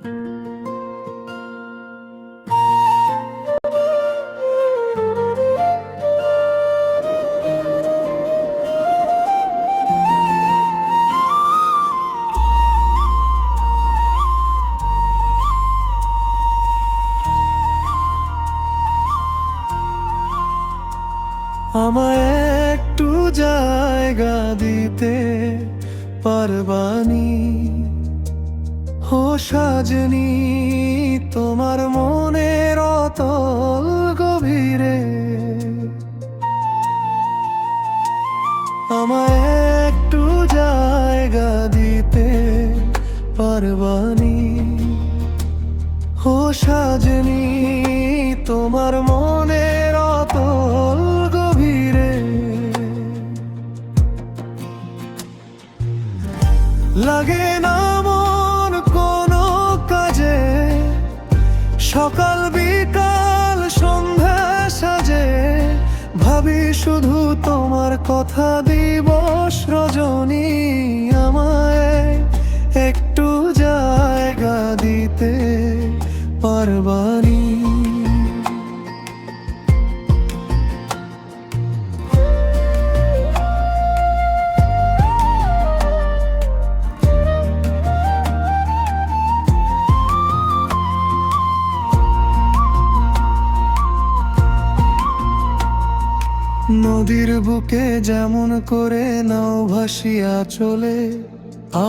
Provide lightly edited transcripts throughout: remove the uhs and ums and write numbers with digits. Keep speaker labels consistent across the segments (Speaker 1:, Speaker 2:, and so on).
Speaker 1: আমায় একটু জায়গা দিতে পারবানি ও সাজনি, তোমার মনের অতল গভীরে। আমায় একটু জায়গা দিতে পারবানি ও সাজনি, তোমার মনের অতল গভীরে। লাগে না মন কোনো কাজে, সকাল বিকাল সন্ধ্যা সাজে, ভাবি শুধু তোমার কথা দিবস রজনী। আমায় একটু জায়গা দিতে পারবানি। নদীর বুকে যেমন করে নাও ভাসিয়া চলে,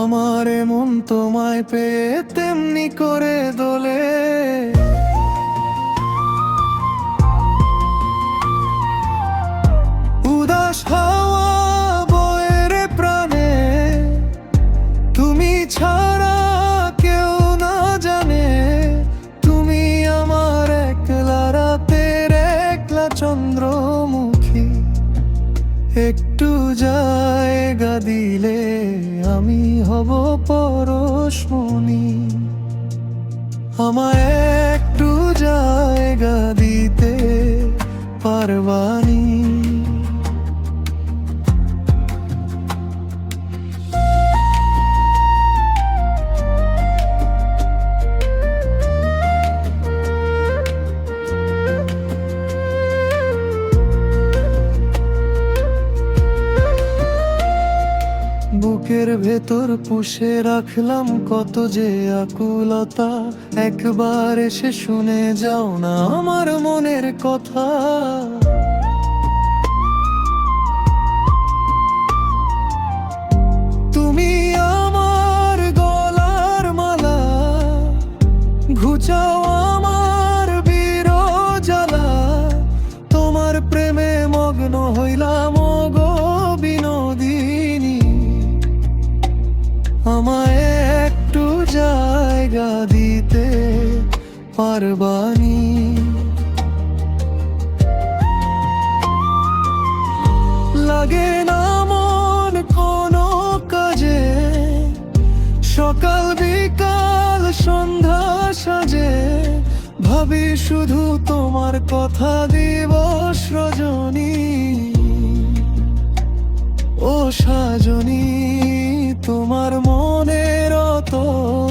Speaker 1: আমার মন তোমায় পেয়ে তেমনি করে দোলে। উদাস হাওয়া বয়ে রে প্রাণে, তুমি ছাড়া কেউ না জানে, তুমি আমার একলা রাতের একলা চন্দ্রমুখী। একটু জায়গা দিলে আমি হব পরশমণি। আমায় একটু জায়গা দিতে পারবানি। বুকের ভেতর পুষে রাখলাম কত যে আকুলতা, একবার এসে শুনে যাও না আমার মনের কথা। তুমি আমার গলার মালা, ঘুচাও আমার বিরজালা, তোমার প্রেমে মগ্ন হইলাম গো বিনোদিনী। আমায় একটু জায়গা দিতে পারবানি। লাগে না মন কোনো কাজে, সকাল বিকাল সন্ধ্যা সাজে, ভাবি শুধু তোমার কথা দিবস রজনী। ও সাজনী, তোমার মনের অতল